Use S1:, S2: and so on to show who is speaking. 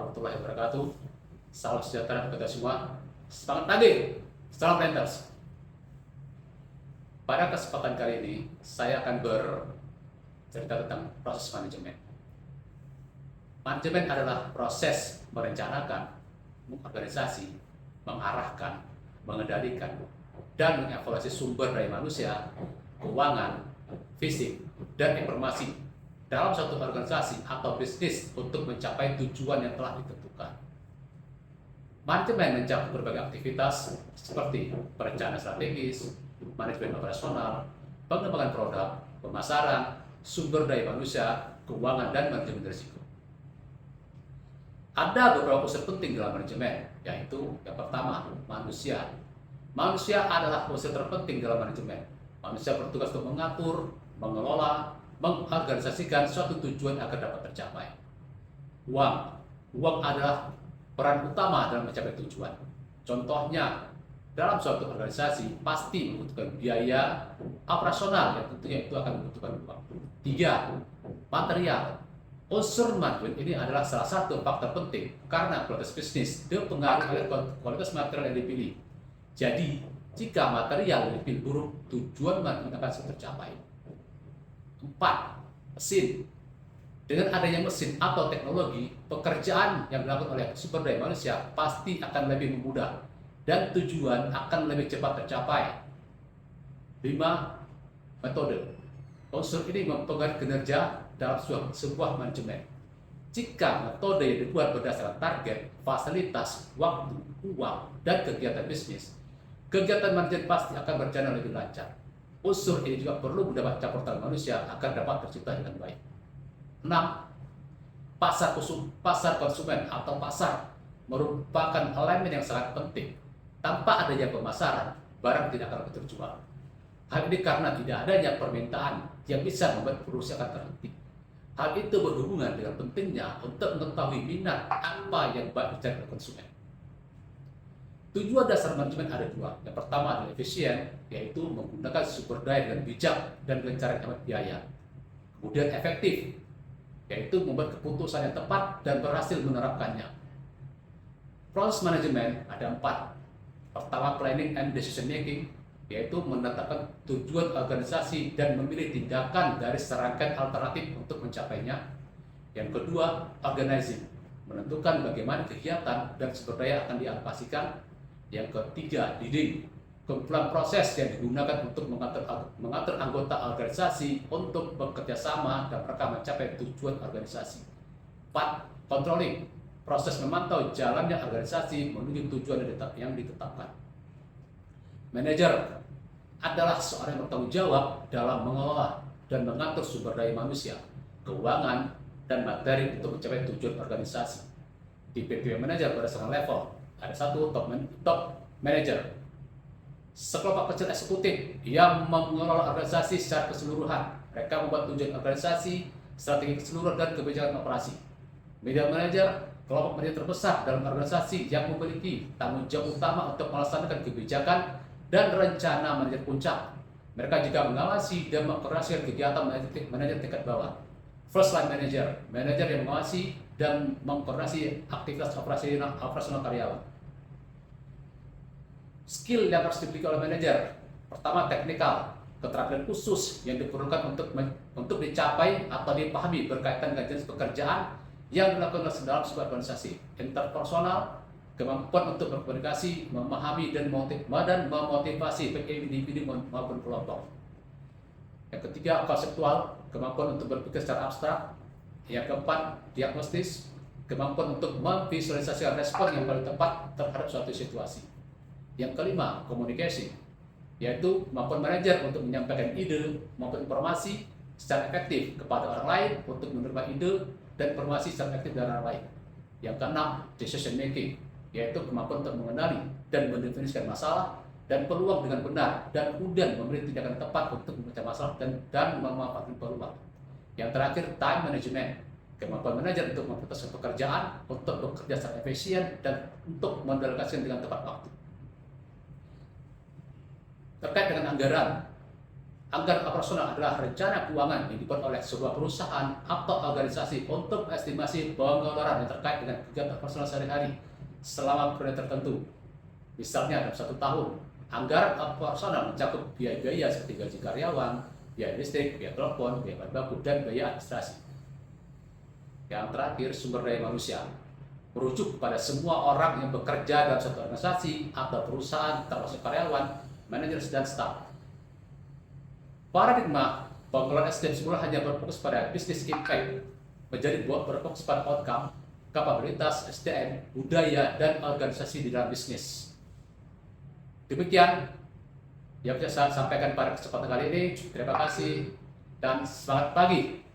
S1: warahmatullahi wabarakatuh. Salam sejahtera untuk kita semua. Semangat pagi, salam Renters. Pada kesempatan kali ini, saya akan bercerita tentang proses manajemen. Manajemen adalah proses merencanakan, mengorganisasi, mengarahkan, mengendalikan, dan mengevaluasi sumber daya manusia, keuangan, fisik, dan informasi dalam suatu organisasi atau bisnis untuk mencapai tujuan yang telah ditentukan. Manajemen mencakup berbagai aktivitas seperti perencanaan strategis, manajemen operasional, pengembangan produk, pemasaran, sumber daya manusia, keuangan, dan manajemen risiko. Ada beberapa unsur penting dalam manajemen, yaitu yang pertama, manusia. Manusia adalah unsur terpenting dalam manajemen. Manusia bertugas untuk mengatur, mengelola, mengorganisasikan suatu tujuan agar dapat tercapai. Uang adalah peran utama dalam mencapai tujuan. Contohnya, dalam suatu organisasi pasti membutuhkan biaya operasional yang tentunya itu akan membutuhkan uang. 3. Material. Unsur manajemen ini adalah salah satu faktor penting karena kualitas bisnis dipengaruhi oleh kualitas material yang dipilih. Jadi, jika material yang dipilih buruk, tujuan manajemen akan sulit tercapai. 4. Mesin. Dengan adanya mesin atau teknologi, pekerjaan yang dilakukan oleh sumber daya manusia pasti akan lebih memudah dan tujuan akan lebih cepat tercapai. 5. Metode. Unsur ini mempengaruhi kinerja dalam sebuah manajemen. Jika metode yang dibuat berdasarkan target, fasilitas, waktu, uang, dan kegiatan bisnis, kegiatan manajemen pasti akan berjalan lebih lancar. Unsur ini juga perlu mendapat campur tangan manusia agar dapat tercipta dengan baik. 6. Pasar konsumen atau pasar merupakan elemen yang sangat penting. Tanpa adanya pemasaran, barang tidak akan terjual. Hal ini karena tidak adanya permintaan yang bisa membuat produksi akan terhenti. Hal itu berhubungan dengan pentingnya untuk mengetahui minat apa yang baik dicari oleh konsumen. Tujuan dasar manajemen ada dua. Yang pertama adalah efisien, yaitu menggunakan sumber daya dengan bijak dan dengan cara yang hemat biaya. Kemudian efektif, yaitu membuat keputusan yang tepat dan berhasil menerapkannya. Proses manajemen ada 4. Pertama, planning and decision making, yaitu menetapkan tujuan organisasi dan memilih tindakan dari serangkaian alternatif untuk mencapainya. Yang kedua, organizing, menentukan bagaimana kegiatan dan sumber daya akan dialokasikan. Yang ketiga, leading, kumpulan proses yang digunakan untuk mengatur anggota organisasi untuk bekerja sama dan mereka mencapai tujuan organisasi. 4. Controlling, proses memantau jalannya organisasi menuju tujuan yang ditetapkan. Manager adalah seorang yang bertanggung jawab dalam mengelola dan mengatur sumber daya manusia, keuangan, dan materi untuk mencapai tujuan organisasi. Di PPW Manager berdasarkan level, ada 1 top manager, sekelompok kecil eksekutif yang mengelola organisasi secara keseluruhan. Mereka membuat tujuan organisasi, strategi keseluruhan, dan kebijakan operasi. Middle manager, kelompok manajer terbesar dalam organisasi yang memiliki tanggung jawab utama untuk melaksanakan kebijakan dan rencana manajer puncak. Mereka juga mengawasi dan mengkoordinasikan kegiatan manajer tingkat bawah. First line manager, manajer yang mengawasi dan mengkoordinasi aktivitas operasional karyawan. Skill yang harus dimiliki oleh manajer. Pertama, teknikal, keterampilan khusus yang diperlukan untuk dicapai atau dipahami berkaitan dengan jenis pekerjaan yang dilakukan dalam sebuah organisasi. Interpersonal, kemampuan untuk berkomunikasi, memahami dan memotivasi baik individu maupun kelompok. Yang ketiga, konseptual, kemampuan untuk berpikir secara abstrak. Yang keempat, diagnostis, kemampuan untuk memvisualisasikan respon yang paling tepat terhadap suatu situasi. Yang kelima, komunikasi, yaitu kemampuan manajer untuk menyampaikan ide maupun informasi secara efektif kepada orang lain untuk menerima ide dan informasi secara efektif dari orang lain. Yang keenam, decision making, yaitu kemampuan untuk mengenali dan mendefinisikan masalah dan peluang dengan benar dan kemudian memilih tindakan tepat untuk memecah masalah dan memanfaatkan peluang. Yang terakhir, time management, kemampuan manajer untuk memprioritaskan pekerjaan, untuk bekerja secara efisien, dan untuk mendelegasikan dengan tepat waktu. Terkait dengan anggaran, Anggaran operasional adalah rencana keuangan yang dibuat oleh sebuah perusahaan atau organisasi untuk estimasi pengeluaran yang terkait dengan kegiatan operasional sehari-hari selama periode tertentu. Misalnya dalam 1 tahun, anggaran operasional mencakup biaya-biaya seperti gaji karyawan, biaya listrik, biaya telepon, biaya bahan baku, dan biaya administrasi. Yang terakhir, sumber daya manusia merujuk kepada semua orang yang bekerja dalam suatu organisasi atau perusahaan, termasuk karyawan, manajer, dan staf. Paradigma pengelolaan SDM semula hanya berfokus pada business impact, menjadi berfokus pada outcome, kapabilitas SDM, budaya, dan organisasi di dalam bisnis. Demikian yang bisa saya sampaikan pada kesempatan kali ini. Terima kasih dan selamat pagi.